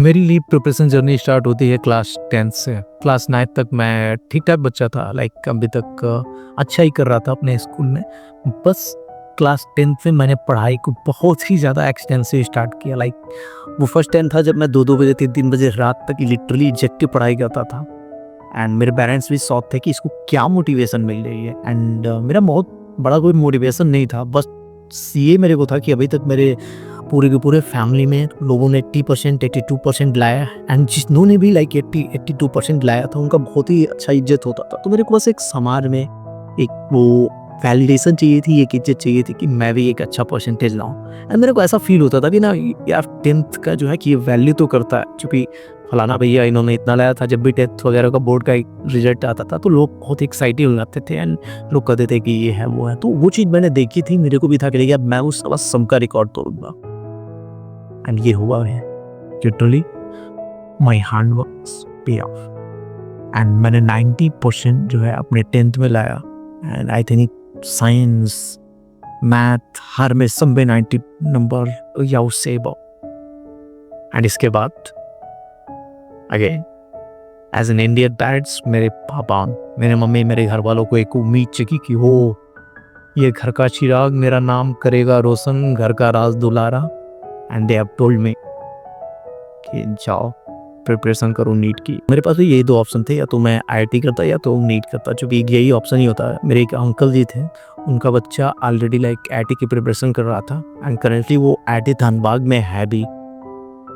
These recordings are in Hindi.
मेरी लीव प्रिपरेशन जर्नी स्टार्ट होती है क्लास 10 से। क्लास 9 तक मैं ठीक-ठाक बच्चा था, लाइक अभी तक अच्छा ही कर रहा था अपने स्कूल में। बस क्लास 10th में मैंने पढ़ाई को बहुत ही ज़्यादा एक्सटेंसिव स्टार्ट किया। लाइक वो फर्स्ट टाइम था जब मैं 2-2 बजे, 3-3 बजे रात तक लिटरली एग्जॉस्टिव पढ़ाई करता था। एंड मेरे पेरेंट्स भी शॉक थे कि इसको क्या मोटिवेशन मिल रही है। एंड मेरा बहुत बड़ा कोई मोटिवेशन नहीं था, बस ये मेरे को था कि अभी तक मेरे पूरे के पूरे फैमिली में लोगों ने 80%, 82% लाया एंड जिन्होंने भी लाइक 80-82% लाया था उनका बहुत ही अच्छा इज्जत होता था। तो मेरे को बस एक समाज में एक वो वैलिडेशन चाहिए थी, एक इज्जत चाहिए थी कि मैं भी एक अच्छा परसेंटेज लाऊं। एंड मेरे को ऐसा फील होता था कि ना यार 10th का जो है कि ये वैल्यू तो करता है, क्योंकि फलाना भैया इन्होंने इतना लाया था। जब भी 10th वगैरह का बोर्ड का रिजल्ट आता था तो लोग बहुत एक्साइटेड हो जाते थे एंड लोग कहते थे कि ये है वो है। तो वो चीज़ मैंने देखी थी, मेरे को भी था कि यार मैं उस सबका रिकॉर्ड तोड़ूंगा। एंड ये हुआ है literally, my hard work pay off. And मैंने 90% जो है अपने 10th में लाया। And I think science, math, हर में सब में 90 नंबर या उससे अबव। एंड इसके बाद again as an Indian parents, मेरे पापा, मेरे मम्मी, मेरे घर वालों को एक उम्मीद जगी कि वो ये घर का चिराग मेरा नाम करेगा रोशन, घर का राज दुलारा। And they have told me कि जाओ प्रिपरेशन करो नीट की। मेरे पास भी यही दो ऑप्शन थे, या तो मैं आईआईटी करता या तो नीट करता, जो भी यही ऑप्शन ही होता है। मेरे एक अंकल जी थे, उनका बच्चा ऑलरेडी लाइक आईआईटी की प्रिपरेशन कर रहा था एंड करेंटली वो आईआईटी धनबाद में है भी।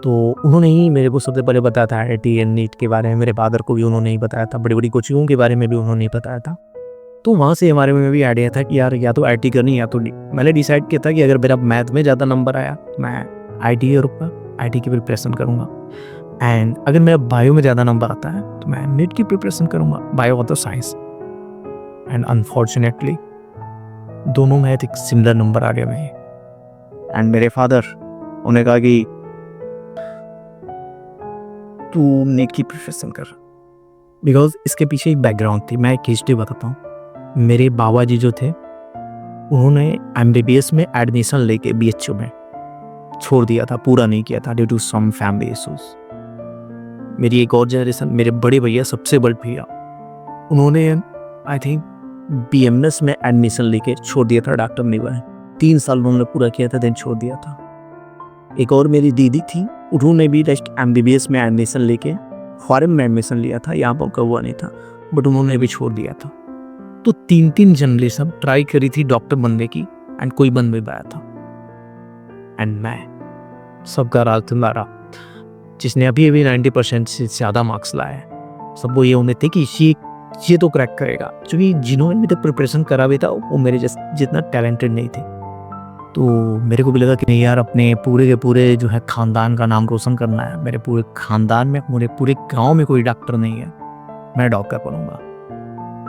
तो उन्होंने ही मेरे को सबसे पहले बताया था आईआईटी एंड नीट के बारे में। मेरे फादर को भी उन्होंने ही बताया था, बड़ी बड़ी कोचिंगों के बारे में भी उन्होंने ही बताया था। तो वहाँ से हमारे में भी आइडिया था कि यार या तो आईआईटी करनी या तो नीट। मैंने डिसाइड किया था कि अगर मेरा मैथ में ज़्यादा नंबर आया मैं आईआईटी रुकूंगा, आईआईटी की प्रिपरेशन करूँगा। एंड अगर मेरा बायो में ज़्यादा नंबर आता है तो मैं नीट की प्रिपरेशन करूँगा, बायो और तो साइंस। एंड अनफॉर्चुनेटली दोनों में एक सिमिलर नंबर आ गया मेरे। एंड मेरे फादर उन्होंने कहा कि तू नीट की प्रिपरेशन कर, बिकॉज इसके पीछे एक बैकग्राउंड थी। मैं एक हिस्ट्री बताता हूँ। मेरे बाबा जी जो थे उन्होंने एमबीबीएस में एडमिशन लेके बीएचयू में छोड़ दिया था, पूरा नहीं किया था due to some family issues. मेरी एक और जनरेशन, मेरे बड़े भैया, सबसे बड़े भैया, उन्होंने आई थिंक बीएमएस में एडमिशन लेके छोड़ दिया था, डॉक्टर नहीं बने। 3 साल उन्होंने पूरा किया था, देन छोड़ दिया था। एक और मेरी दीदी थी, उन्होंने भी जस्ट एमबीबीएस में एडमिशन लेके फॉरेन में एडमिशन लिया था, यहाँ पर हुआ नहीं था, बट उन्होंने भी छोड़ दिया था। तो 3 जनरेशन ट्राई करी थी डॉक्टर बनने की एंड कोई बन नहीं पाया था। एंड मैं सबका राज तुम्हारा, जिसने अभी 90% से ज़्यादा मार्क्स लाए, सब वो ये उम्मीद थी कि ये तो क्रैक करेगा, क्योंकि जिन्होंने भी तक प्रिपरेशन करा भी था वो मेरे जितना टैलेंटेड नहीं थे। तो मेरे को भी लगा कि नहीं यार, अपने पूरे के पूरे जो है ख़ानदान का नाम रोशन करना है। मेरे पूरे ख़ानदान में, मेरे पूरे गांव में कोई डॉक्टर नहीं है, मैं डॉक्टर बनूंगा।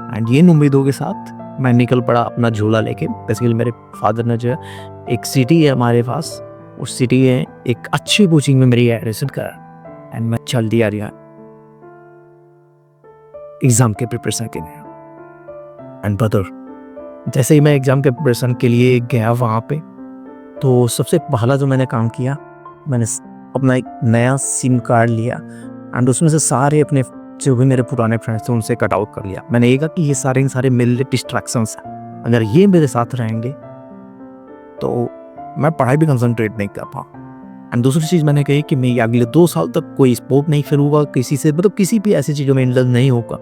एंड ये उम्मीदों के साथ मैं निकल पड़ा अपना झोला लेके। बेसिकली मेरे फादर ने जो है, एक सिटी है हमारे पास, उस सिटी में एक अच्छी कोचिंग में मेरी एडमिशन करा एंड मैं चल दिया एग्ज़ाम के प्रिपरेशन के लिए। एंड ब्रदर, जैसे ही मैं एग्ज़ाम के प्रिपरेशन के लिए गया वहाँ पे, तो सबसे पहला जो मैंने काम किया, मैंने अपना एक नया सिम कार्ड लिया एंड उसमें से सारे अपने जो भी मेरे पुराने फ्रेंड्स थे उनसे कट आउट कर लिया। मैंने ये कहा कि ये सारे मेरे लिए डिस्ट्रैक्शंस हैं, अगर ये मेरे साथ रहेंगे तो मैं पढ़ाई भी कंसंट्रेट नहीं कर पाऊँ। एंड दूसरी चीज़ मैंने कही कि मैं अगले 2 साल तक कोई स्पोर्ट नहीं खेलूँगा, किसी से मतलब किसी भी ऐसी चीज़ों में इंटरेस्ट नहीं होगा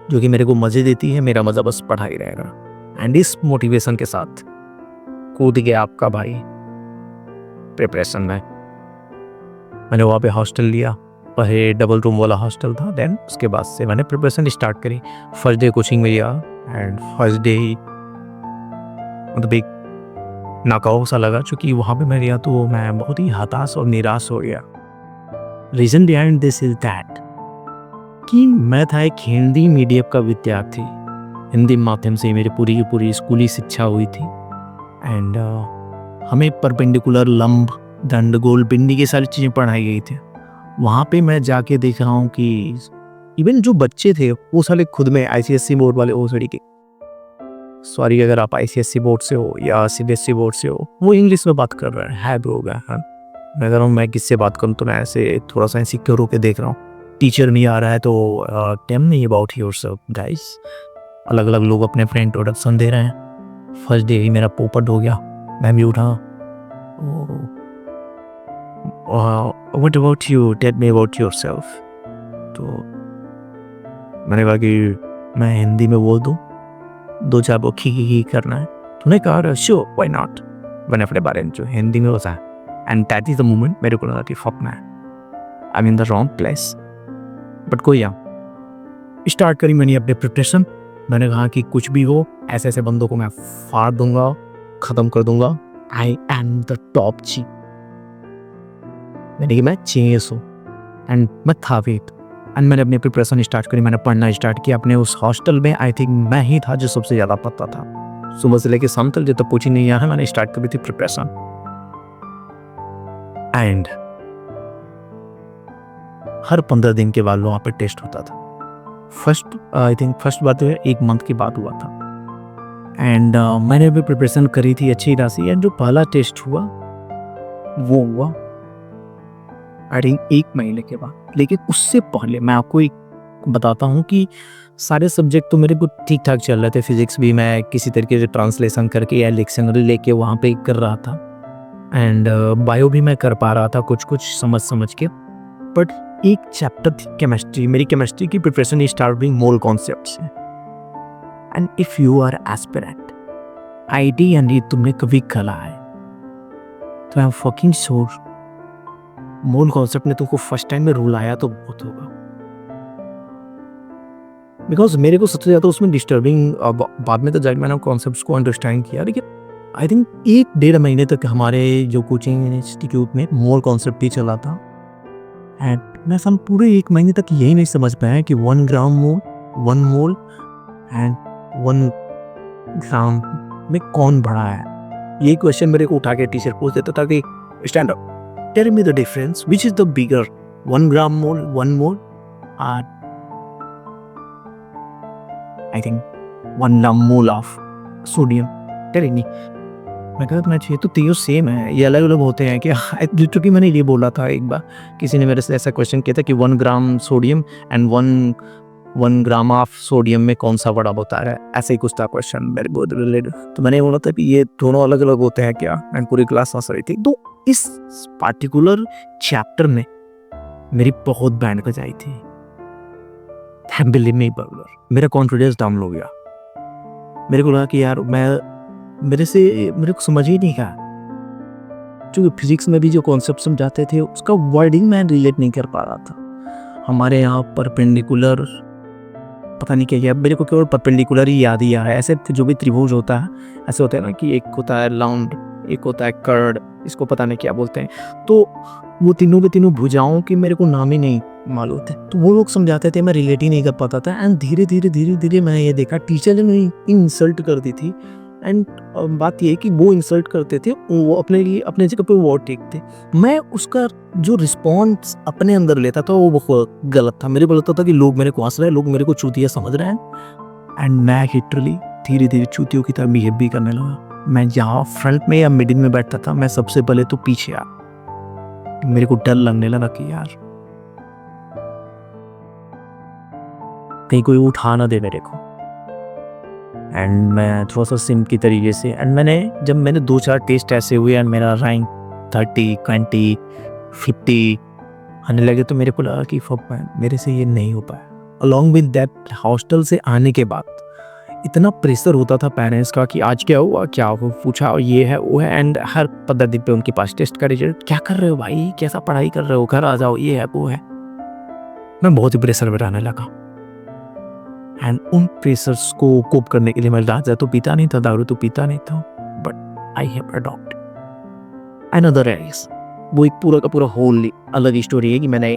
जो कि मेरे को मज़े देती है। मेरा मज़ा बस पढ़ाई रहेगा। एंड इस मोटिवेशन के साथ कूद गया आपका भाई प्रिपरेशन में। मैंने वहाँ पे हॉस्टल लिया, पहले डबल रूम वाला हॉस्टल था। देन उसके बाद से मैंने प्रिपरेशन स्टार्ट करी। फर्स्ट डे कोचिंग में गया एंड फर्स्ट डे ही मतलब एक नाकाऊ सा लगा, क्योंकि वहाँ पे मैं गया तो मैं बहुत ही हताश और निराश हो गया। Reason behind this is that कि मैं था एक हिंदी मीडियम का विद्यार्थी। हिंदी माध्यम से मेरी पूरी की पूरी स्कूली शिक्षा हुई थी। एंड हमें परपेंडिकुलर, लंब, दंड, गोल, बिंदी की सारी चीज़ें पढ़ाई गई थी। वहाँ पे मैं जाके देख रहा हूँ कि इवन जो बच्चे थे वो साले खुद में आईसीएससी बोर्ड वाले, ओ सॉरी सॉरी अगर आप आईसीएससी बोर्ड से हो या सीबीएसई बोर्ड से हो, वो इंग्लिश में बात कर रहे हैं, है ब्रो, मैं कह रहा हूँ मैं किससे बात करूँ, तो मैं ऐसे थोड़ा सा इनसिक्योर होकर देख रहा हूँ, टीचर नहीं आ रहा है, तो tell me about yourself guys. अलग अलग लोग अपने अपने इंट्रोडक्शन दे रहे हैं। फर्स्ट डे ही मेरा पोपट हो गया, मैं भी उठा, what about you, tell me about yourself. तो मैंने कहा कि मैं हिंदी में बोल दूँ, दो चार वो खी करना है। तूने कहा श्योर व्हाई नॉट। मैंने अपने बारे में जो हिंदी में बताया, and that is the moment मेरे को लगा कि fuck man, I am in the wrong place. But कोई स्टार्ट करी मैंने अपने प्रिपरेशन। मैंने कहा कि कुछ भी हो, ऐसे ऐसे बंदों को मैं फाड़ दूंगा, ख़त्म कर दूंगा। आई एम द टॉप ची, यानी कि मैं चेस हूँ, एंड मैं था वेट। एंड मैंने अपनी प्रिपरेशन स्टार्ट करी, मैंने पढ़ना स्टार्ट किया। अपने उस हॉस्टल में आई थिंक मैं ही था जो सबसे ज़्यादा पढ़ता था। सुबह से लेकर शाम तक जब तक पूछी नहीं आया, मैंने स्टार्ट करी थी प्रिपरेशन। एंड हर 15 दिन के बाद वहाँ पे टेस्ट होता था। आई थिंक फर्स्ट बार तो 1 मंथ के बाद हुआ था। एंड मैंने भी प्रिपरेशन करी थी अच्छी तरह से। एंड जो पहला टेस्ट हुआ वो हुआ आई थिंक 1 महीने के बाद। लेकिन उससे पहले मैं आपको एक बताता हूँ कि सारे सब्जेक्ट तो मेरे को ठीक ठाक चल रहे थे। फिजिक्स भी मैं किसी तरीके से ट्रांसलेशन करके या डिक्शनरी लेके वहाँ पे कर रहा था। एंड बायो भी मैं कर पा रहा था कुछ कुछ समझ के। बट एक चैप्टर थी केमिस्ट्री, मेरी केमिस्ट्री की प्रिपरेशन स्टार्टिंग मोल कॉन्सेप्ट से। And if you are aspirant ID and ये तुमने कभी कला है तो I am fucking sure mole concept ने तुमको फर्स्ट टाइम में रूल आया तो बहुत होगा। बिकॉज मेरे को सबसे ज़्यादा उसमें डिस्टर्बिंग, बाद में तो जाकर मैंने कॉन्सेप्ट्स को अंडरस्टैंड किया, लेकिन आई थिंक 1-1.5 महीने तक हमारे जो कोचिंग इंस्टीट्यूट में मोल कॉन्सेप्ट ही चला था। एंड मैं सब पूरे 1 महीने तक यही नहीं समझ पाया कि 1 ग्राम मोल, 1 मोल एंड 1 ग्राम में कौन बड़ा है। ये क्वेश्चन मेरे को उठा के टीचर पूछ देता था कि stand up, tell me the difference, which is the bigger, 1 gram mole, 1 mole और I think 1 mole of sodium. Tell me, मैं कहता मैं चाहिए तो तीनों सेम है, ये अलग अलग होते हैं क्या? क्योंकि मैंने ये बोला था एक बार, किसी ने मेरे से ऐसा क्वेश्चन किया था कि 1 gram sodium and 1 gram of sodium में कौन सा बड़ा होता है, ऐसे ही कुछ था क्वेश्चन मेरे को रिलेटेड। तो मैंने बोला था कि ये दोनों अलग अलग होते हैं क्या, एंड पूरी क्लास हंस रही थी। तो इस पार्टिकुलर चैप्टर ने मेरी बहुत बैंड बजाई थी। मेरा कॉन्फिडेंस डाउन हो गया। मेरे को लगा कि यार मेरे को समझ ही नहीं आया, क्योंकि फिजिक्स में भी जो कॉन्सेप्ट समझाते थे उसका वर्डिंग मैं रिलेट नहीं कर पा रहा था। हमारे यहाँ परपेंडिकुलर पता नहीं क्या किया, मेरे को केवल परपेंडिकुलर ही याद ही आ रहा है। ऐसे जो भी त्रिभुज होता है ऐसे होता है ना, कि एक होता है राउंड, एक होता है कर्ड, इसको पता नहीं क्या बोलते हैं। तो वो तीनों के तीनों भुजाओं की मेरे को नाम ही नहीं मालूम थे, तो वो लोग समझाते थे, मैं रिलेट ही नहीं कर पाता था। एंड धीरे धीरे मैंने ये देखा टीचर ने इंसल्ट कर दी थी। एंड बात ये है कि वो इंसल्ट करते थे, वो अपने लिए अपने जगह पे वो ठीक थे। मैं उसका जो रिस्पॉन्स अपने अंदर लेता था वो बहुत गलत था। मेरे को लगता था कि लोग मेरे को हंस रहे हैं, लोग मेरे को चूतिया समझ रहे हैं। एंड मैं लिटरली धीरे धीरे चूतियों की तरह बिहेव भी करने लगा। मैं जहाँ फ्रंट में या मिडिल में बैठता था, मैं सबसे पहले तो पीछे आ। मेरे को डर लगने लगा कि यार कहीं कोई उठा ना दे मेरे को। एंड मैं थोड़ा सा सिम की तरीके से, एंड जब मैंने 2-4 टेस्ट ऐसे हुए एंड मेरा रैंक 30, 20, 50 आने लगे, तो मेरे को लगा कि फक मैन, मेरे से ये नहीं हो पाया। अलॉन्ग विद दैट, हॉस्टल से आने के बाद इतना प्रेशर होता था पेरेंट्स का कि आज क्या हुआ, क्या हो पूछा, ये है वो है। एंड हर 15 दिन पे उनके पास टेस्ट का रिजल्ट, क्या कर रहे हो भाई, कैसा पढ़ाई कर रहे हो, घर आ जाओ, ये है वो है। मैं बहुत ही प्रेशर में रहने लगा। एंड उन प्रेशर्स को कोप करने के लिए मैं गांजा तो पीता नहीं था, दारू तो पीता नहीं था, but I have adopted another areas. वो एक पूरा का पूरा होल अलग स्टोरी है कि मैंने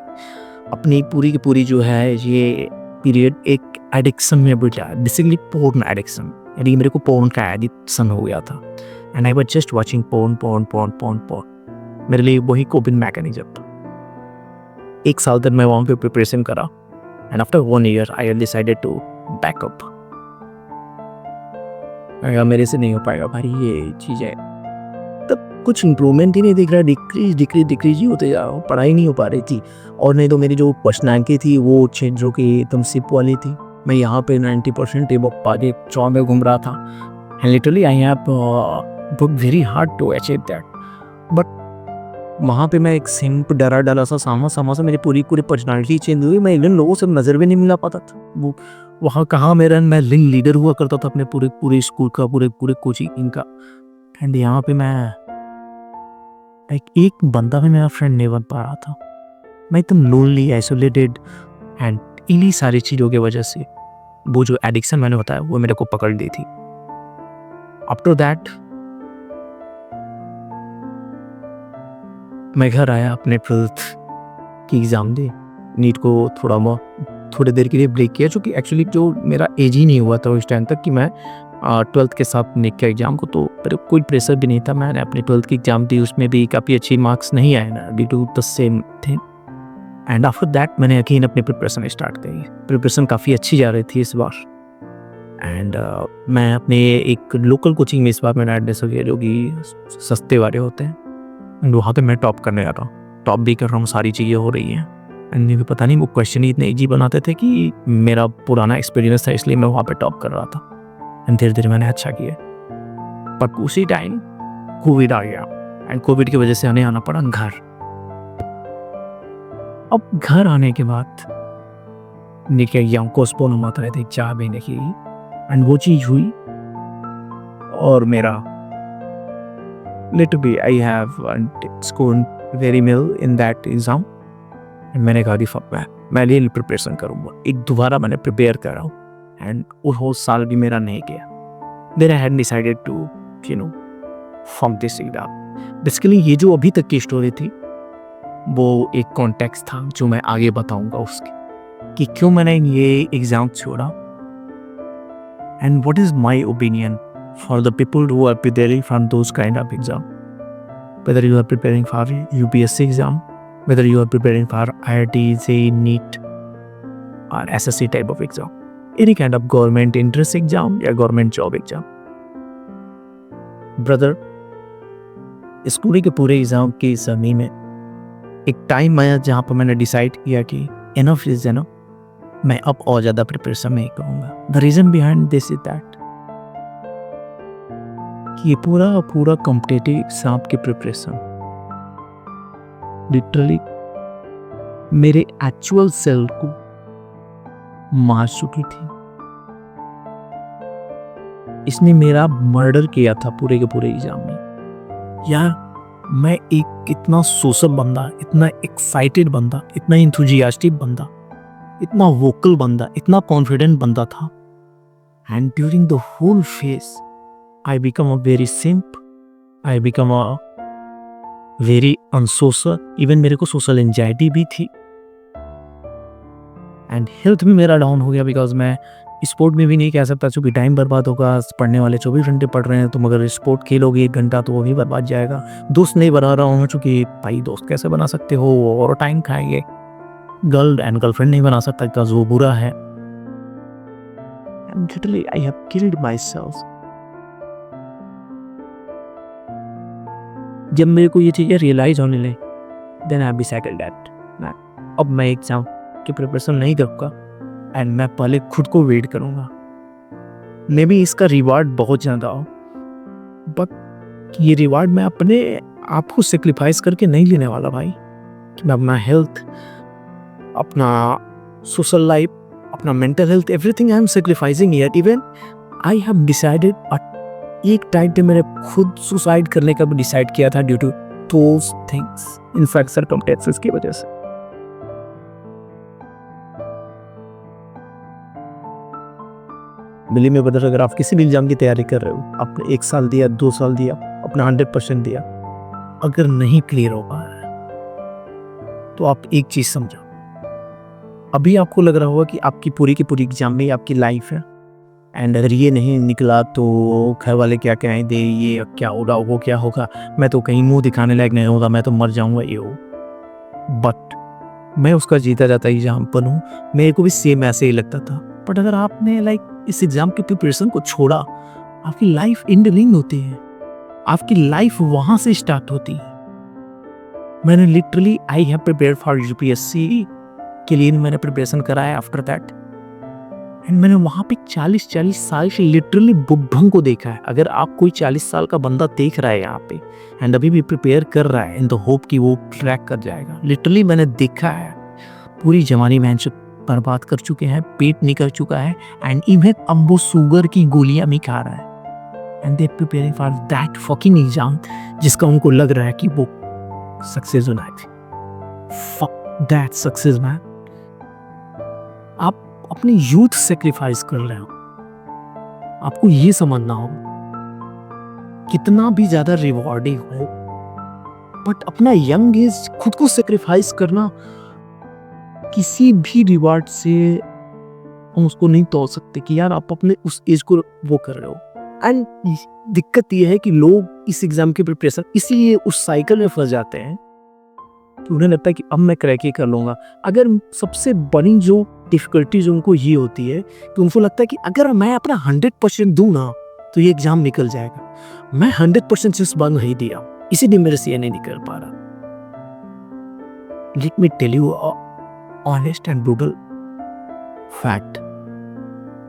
अपनी पूरी की पूरी जो है ये पीरियड एक एडिक्शन में बिता, बेसिकली पोर्न एडिक्शन, यानी मेरे को पोर्न का एडिक्शन हो गया था। And I was just watching porn. मेरे लिए वही कोपिंग मैकेनिज्म था। 1 साल तक मैं वहाँ पे प्रिपरेशन करा, and after 1 year I decided to back up। मेरे से नहीं हो पाएगा भाई ये चीज़ है। तब कुछ इम्प्रूवमेंट ही नहीं दिख रहा, डिक्रीज ही होते जा रहा हूँ, पढ़ाई नहीं हो पा रही थी। और नहीं तो मेरी जो पर्सनैलिटी थी वो चेंज हो गई, एकदम सिप वाली थी। मैं यहाँ पे 90% आगे चौ में घूम रहा था, and literally I have worked very hard to achieve that. But वहाँ पे मैं एक सिंप डरा सा सामा सा मेरी पूरी पर्सनालिटी चेंज हुई। मैं इवन लोगों से नज़र भी नहीं मिला पाता था। वो वहाँ कहाँ मैं रिंग लीडर हुआ करता था अपने पूरे स्कूल का, पूरे कोचिंग का। एंड यहाँ पे मैं एक बंदा भी मेरा फ्रेंड नहीं बन पा रहा था। मैं एकदम लोनली, आइसोलेटेड, एंड इन्हीं सारी चीज़ों की वजह से वो जो एडिक्शन मैंने बताया वो मेरे को पकड़ ली थी। आफ्टर दैट मैं घर आया, अपने 12th की एग्ज़ाम दे, नीट को थोड़ी देर के लिए ब्रेक किया, जो कि एक्चुअली जो मेरा एज ही नहीं हुआ था उस टाइम तक कि मैं 12th के साथ नीट के एग्ज़ाम को, तो मेरे कोई प्रेशर भी नहीं था। मैंने अपनी 12th की एग्ज़ाम दी, उसमें भी काफ़ी अच्छी मार्क्स नहीं आए ना, due to the same thing. And after that मैंने अगेन अपनी प्रिपरेशन स्टार्ट करी। प्रिपरेशन काफ़ी अच्छी जा रही थी इस बार। एंड मैं अपने एक लोकल कोचिंग में इस बार मैंने एडमिशन लिया, जो कि सस्ते वाले होते हैं। एंड वहाँ पे मैं टॉप करने जा रहा हूँ, टॉप भी कर रहा हूँ, सारी चीज़ें हो रही हैं। एंड मुझे पता नहीं वो क्वेश्चन ही इतने ईजी बनाते थे कि मेरा पुराना एक्सपीरियंस था, इसलिए मैं वहाँ पे टॉप कर रहा था। एंड धीरे धीरे मैंने अच्छा किया। बट उसी टाइम कोविड आ गया, एंड कोविड की वजह से हमें आना पड़ा घर। अब घर आने के बाद नीट के एग्जाम पोस्टपोन हुआ था 4 महीने की, एंड वो चीज़ हुई और मेरा literally I have scored very well in that exam. मैंने कहा कि फक मैं रियल प्रिपरेशन करूँगा, एक दोबारा मैंने प्रिपेयर कर रहा हूँ। एंड वो साल भी मेरा नहीं गया। Then I had decided to form this exam. Basically ये जो अभी तक की स्टोरी थी वो एक कॉन्टेक्स्ट था जो मैं आगे बताऊंगा उसके, कि क्यों मैंने ये एग्जाम छोड़ा, and what is my opinion for the people who are preparing for those kind of exam, whether you are preparing for UPSC exam, whether you are preparing for IIT, JEE, NEET or SSC type of exam, any kind of government entrance exam या government job exam. Brother, इस पूरे एग्जाम के समय में एक टाइम आया जहाँ पर मैंने डिसाइड किया कि इनफ इज इनफ, मैं अब और ज़्यादा प्रिपरेशन नहीं करूँगा। The reason behind this is that कि ये पूरा कॉम्पिटिटिव एग्जाम की प्रिपरेशन लिटरली मेरे एक्चुअल सेल्फ को मार चुकी थी। इसने मेरा मर्डर किया था पूरे के पूरे एग्जाम में। यार मैं एक इतना सोशल बंदा, इतना एक्साइटेड बंदा, इतना इंथुजियास्टिक बंदा, इतना वोकल बंदा, इतना कॉन्फिडेंट बंदा था, and during the whole phase I become a very simp, I become a very unsocial, even मेरे को सोशल एंजाइटी भी थी, एंड हेल्थ भी मेरा डाउन हो गया, बिकॉज मैं स्पोर्ट में भी नहीं कह सकता क्योंकि टाइम बर्बाद होगा। पढ़ने वाले 24 घंटे पढ़ रहे हैं, तो मगर स्पोर्ट खेलोगे 1 घंटा तो वो भी बर्बाद जाएगा। दोस्त नहीं बना रहा हूँ चूँकि भाई दोस्त कैसे बना सकते हो, और टाइम खाएंगे। गर्लफ्रेंड नहीं बना सकता बिकॉज वो बुरा है। And literally I have killed myself. जब मेरे को ये चीज़ें रियलाइज होने लगी, देन आई डिसाइडेड दैट अब मैं एग्जाम की प्रिपरेशन नहीं करूँगा, एंड मैं पहले खुद को वेट करूँगा। मे बी इसका रिवार्ड बहुत ज़्यादा हो, बट ये रिवार्ड मैं अपने आप को सेक्रीफाइस करके नहीं लेने वाला भाई। कि मैं अपना हेल्थ, अपना सोशल लाइफ, अपना mental health, everything I am sacrificing here. Even I have decided, एक टाइम पे मैंने खुद सुसाइड करने का भी डिसाइड किया था due to those things, in fact circumstances की वजह से। बिलीव मी ब्रदर, अगर आप किसी भी एग्जाम की तैयारी कर रहे हो, आपने 1 साल दिया, 2 साल दिया, अपना 100% दिया, अगर नहीं क्लियर हो पा रहा है तो आप एक चीज समझो, अभी आपको लग रहा होगा कि आपकी पूरी की पूरी एग्जाम में आपकी लाइफ है, एंड अगर ये नहीं निकला तो घर वाले क्या कहेंगे, ये क्या होगा, वो क्या होगा, मैं तो कहीं मुंह दिखाने लायक नहीं होगा, मैं तो मर जाऊंगा, ये हो। बट मैं उसका जीता जाता एग्जाम्पल हूँ। मेरे को भी सेम ऐसे ही लगता था। बट अगर आपने इस एग्जाम की प्रिपरेशन को छोड़ा, आपकी लाइफ एंड नहीं होती है। आपकी लाइफ वहां से स्टार्ट होती है। मैंने literally I have prepare for UPSC के लिए मैंने प्रिपरेशन कराया आफ्टर दैट, एंड मैंने वहां पे 40 साल से लिटरली बुढ़ों को देखा है। अगर आप कोई 40 साल का बंदा देख रहा है यहाँ पे एंड अभी भी प्रिपेयर कर रहा है इन द होप कि वो क्रैक कर जाएगा, लिटरली मैंने देखा है। पूरी जवानी बहन से बर्बाद कर चुके हैं, पेट निकल चुका है, एंड इवन अब वो शुगर की गोलियां भी खा रहा है, and they preparing for that fucking exam जिसका उनको लग रहा है कि वो सक्सेस होना है। Fuck that success man. आप अपनी यूथ सेक्रीफाइस कर रहे हो। आपको ये समझना हो कितना भी ज्यादा रिवॉर्डिंग हो, बट अपना यंग एज खुद को सेक्रीफाइस करना किसी भी रिवार्ड से हम उसको नहीं तोड़ सकते कि यार आप अपने उस एज को वो कर रहे हो। एंड दिक्कत ये है कि लोग इस एग्जाम की प्रिपरेशन इसलिए उस साइकिल में फंस जाते हैं कि उन्हें लगता है कि अब मैं क्रैक ही कर लूंगा। अगर सबसे बड़ी जो डिफिकल्टीज उनको ये होती है कि उनको लगता है कि अगर मैं अपना 100% दूं ना तो ये एग्जाम निकल जाएगा। मैं 100% से बंद नहीं दिया, इसीलिए मेरे से ये नहीं निकल पा रहा। Let me tell you honest and brutal fact,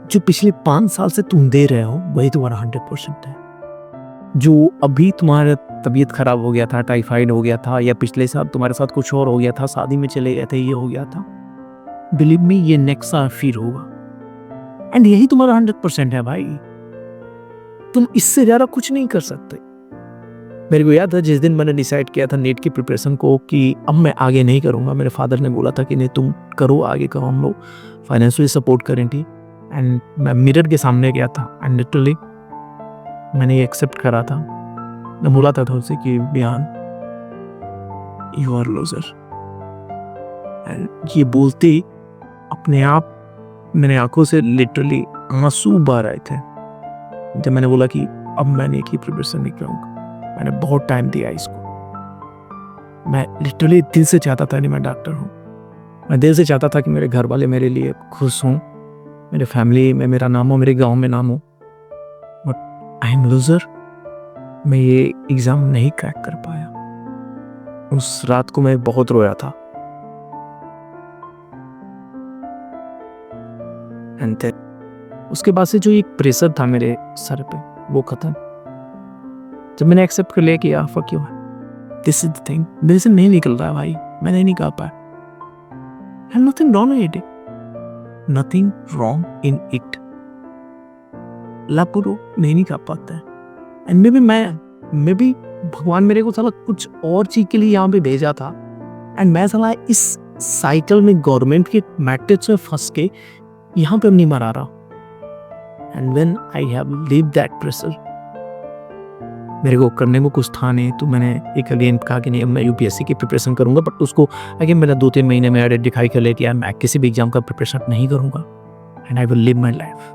जो पिछले 5 साल से तुम दे रहे हो वही तुम्हारा 100% है। जो अभी तुम्हारा तबीयत खराब हो गया था, टाइफाइड हो गया था, या पिछले साल तुम्हारे साथ कुछ और हो गया था, शादी में चले गए थे, ये हो गया था, बिलीव मी ये नेक्स्ट साल फिर होगा। एंड यही तुम्हारा 100% है भाई। तुम इससे ज्यादा कुछ नहीं कर सकते। मेरे को याद है जिस दिन मैंने डिसाइड किया था नीट की प्रिपरेशन को कि अब मैं आगे नहीं करूंगा, मेरे फादर ने बोला था कि नहीं तुम करो, आगे करो, हम लोग फाइनेंशियली सपोर्ट करें थी। एंड मैं मिरर के सामने गया था एंड लिटरली मैंने ये एक्सेप्ट करा था। मैं बोला था उसे कि बिहान यू आर लूजर। एंड ये बोलते ही अपने आप मेरे आंखों से लिटरली आंसू बाहर आए थे जब मैंने बोला कि अब मैं नीट की प्रिपरेशन नहीं करूँगा। मैंने बहुत टाइम दिया इसको। मैं लिटरली दिल से चाहता था नहीं मैं डॉक्टर हूँ। मैं दिल से चाहता था कि मेरे घर वाले मेरे लिए खुश हों, मेरे फैमिली में मेरा नाम हो, मेरे गांव में नाम हो। But I am loser. मैं ये एग्ज़ाम नहीं क्रैक कर पाया। उस रात को मैं बहुत रोया था। एंड उसके बाद से जो एक प्रेशर था मेरे सर पे वो खत्म। जब मैंने एक्सेप्ट कर लिया कि यार fuck you, this is the thing, मेरे से नहीं निकल रहा भाई, मैं नहीं निकाल पाया। And nothing wrong in it, nothing wrong in it. लापुरो नहीं निकाल पाता है। एंड मे बी भगवान मेरे को साला कुछ और चीज के लिए यहाँ पे भेजा था, एंड मैं साला इस साइकिल में गवर्नमेंट के मैट्रिक्स में फंस के यहाँ पे नहीं मरा रहा। And when I have lived that pressure, मेरे को करने को कुछ था नहीं, तो मैंने एक अगेन कहा कि नहीं मैं यूपीएससी की प्रिपरेशन करूंगा। बट उसको अगेन मैंने 2-3 महीने में आइडेंटिफाई कर लिया कि यार मैं किसी भी एग्जाम का प्रिपरेशन नहीं करूंगा and I will live my life.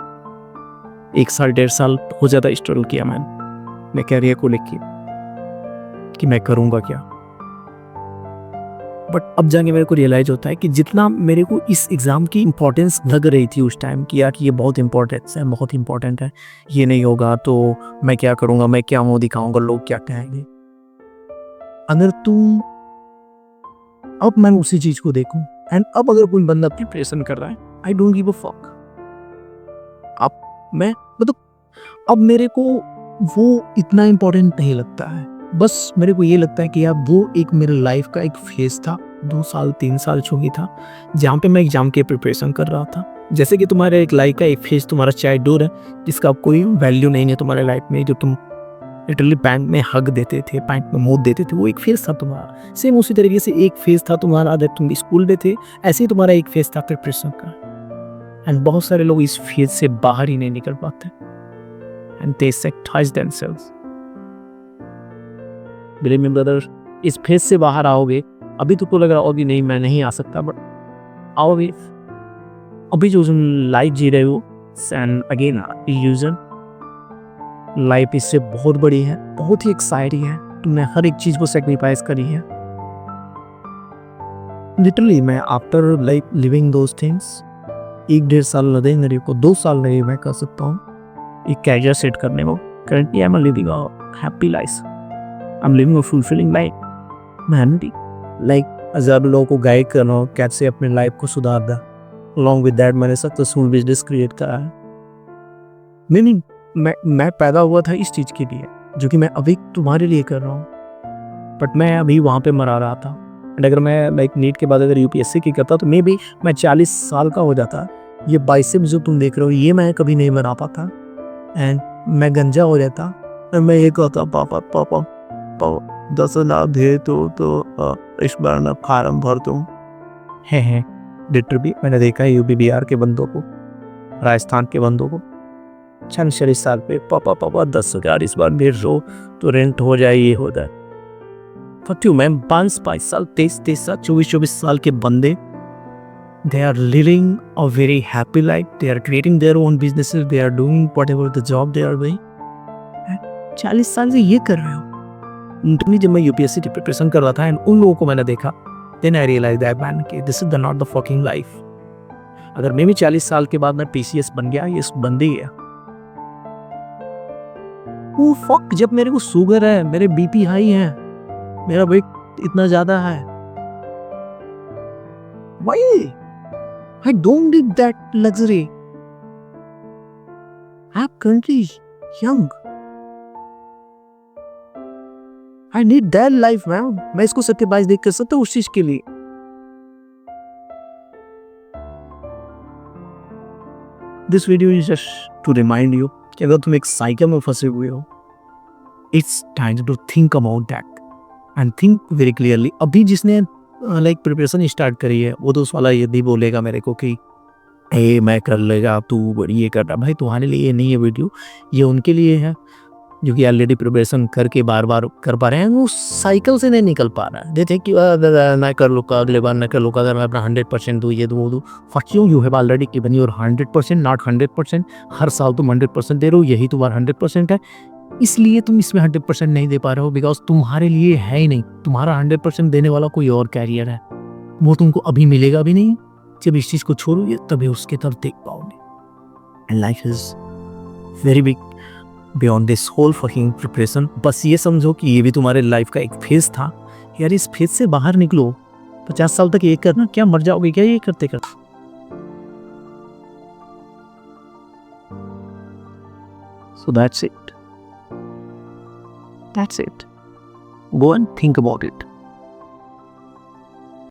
1 साल 1.5 साल बहुत ज़्यादा स्ट्रगल किया मैंने कैरियर को लेके कि मैं करूंगा क्या। बट अब जाके मेरे को रियलाइज होता है कि जितना मेरे को इस एग्ज़ाम की इम्पोर्टेंस लग रही थी उस टाइम कि यार ये बहुत इंपॉर्टेंट है, ये नहीं होगा तो मैं क्या करूँगा, मैं क्या मुँह दिखाऊंगा, लोग क्या कहेंगे। अगर तुम अब मैं उसी चीज़ को देखूं एंड अब अगर कोई बंदा प्रिपरेशन कर रहा है, I don't give a fuck. अब मैं मतलब अब मेरे को वो इतना इम्पोर्टेंट नहीं लगता है। बस मेरे को ये लगता है कि यार वो एक मेरे लाइफ का एक फेज था, 2 साल 3 साल जो भी था, जहाँ पे मैं एग्जाम के प्रिपरेशन कर रहा था। जैसे कि तुम्हारे एक लाइफ का एक फेज तुम्हारा चाइल्डहुड है जिसका कोई वैल्यू नहीं है तुम्हारे लाइफ में, जो तुम लिटरली पैंट में हक देते थे, पैंट में मोद देते थे, वो एक फेज था तुम्हारा। सेम उसी तरीके से एक फेज था तुम्हारा जब तुम स्कूल में थे, ऐसे ही तुम्हारा एक फेज था प्रिपरेशन का। एंड बहुत सारे लोग इस फेज से बाहर ही नहीं निकल पाते and they sacrifice themselves. Believe me brother, इस फेज से बाहर आओगे। अभी तो लग रहा होगी नहीं मैं नहीं आ सकता, बट आओगे। अभी जो लाइफ जी रहे हो एंड अगेन इल्यूजन, लाइफ इससे बहुत बड़ी है, बहुत ही एक्साइटिंग है। तुमने हर एक चीज को सेक्रीफाइस करी है। लिटरली मैं after like living those things 1-1.5 साल लगेंगे मेरे को, 2 साल लगे मैं कर सकता हूँ एक कैरियर सेट करने को। Currently I am living happy life. I'm living a fulfilling life. Man, like हजार लोगों को गाइड कर रहा हूँ कैसे अपने लाइफ को सुधारना. Along with that मैंने सक्सेसफुल बिजनेस क्रिएट करा है. मीनिंग मैं पैदा हुआ था इस चीज़ के लिए जो कि मैं अभी तुम्हारे लिए कर रहा हूँ. बट मैं अभी वहाँ पे मरा रहा था. एंड अगर मैं लाइक नीट के बाद अगर यूपीएससी की करता तो मे बी मैं 40 साल का हो जाता. ये बाइसेप्स जो तुम देख रहे हो ये मैं कभी नहीं बना पाता. एंड मैं गंजा हो जाता. मैं ये कहता पापा पापा पापा 10,000 दे तो इस बार ना फार्म भर दूँ. है लिटर भी मैंने देखा है यूपी बिहार के बंदों को, राजस्थान के बंदों को 46 साल पे पापा 10,000 इस बार भेज दो तो रेंट हो जाए, ये हो जाए. फट यू मैम. 5 साल 23 साल 24 साल के बंदे, they are living a very happy life. They are creating their own businesses. They are doing whatever the job they are doing. 40 साल से ये कर रहे हो. जब मैं यूपीएससी की प्रिपरेशन कर रहा था एंड उन लोगों को मैंने देखा, then I realized that man कि this is not the fucking life. अगर मैं भी 40 साल के बाद मैं पीसीएस बन गया, ये बंदी है. वो फक, जब मेरे को शुगर है, मेरे बीपी हाई है, मेरा वेट इतना ज्यादा है. Why? I don't need that luxury. I'm currently young. I need that life, man. मैं इसको सैक्रिफाइस नहीं कर सकता उस चीज के लिए. This video is just to remind you कि अगर तुम एक साइकिल में फंसे हुए हो, it's time to think about that and think very clearly. अभी जिसने लाइक प्रिपरेशन स्टार्ट करी है वो तो उस वाला ये नहीं बोलेगा मेरे को कि ए मैं कर लेगा तू ये कर रहा. भाई तुम्हारे लिए ये नहीं है वीडियो, ये उनके लिए है जो कि ऑलरेडी प्रिपरेशन करके बार बार कर पा रहे हैं. वो साइकिल से नहीं निकल पा रहा है. देखते कि मैं कर लूँगा अगले बार, मैं कर लूँगा अगर मैं अपना 100% दूँ, ये दूँ वो दूँ. Fuck you have already given your 100%, not 100%. हर साल तुम 100% दे रहे हो, यही तुम्हारा 100% है. इसलिए तुम इसमें 100% नहीं दे पा रहे हो बिकॉज तुम्हारे लिए है ही नहीं. तुम्हारा 100% देने वाला कोई और कैरियर है, वो तुमको अभी मिलेगा भी नहीं. जब इस चीज़ को छोड़ोगे तभी उसके तरफ देख पाओगे. And life is very big beyond this whole fucking preparation. बस ये समझो कि ये भी तुम्हारे लाइफ का एक फेज था. यार इस फेज से बाहर निकलो. 50 साल तक ये करना, क्या मर जाओगे क्या ये करते करते. So that's it. That's it. Go and think about it.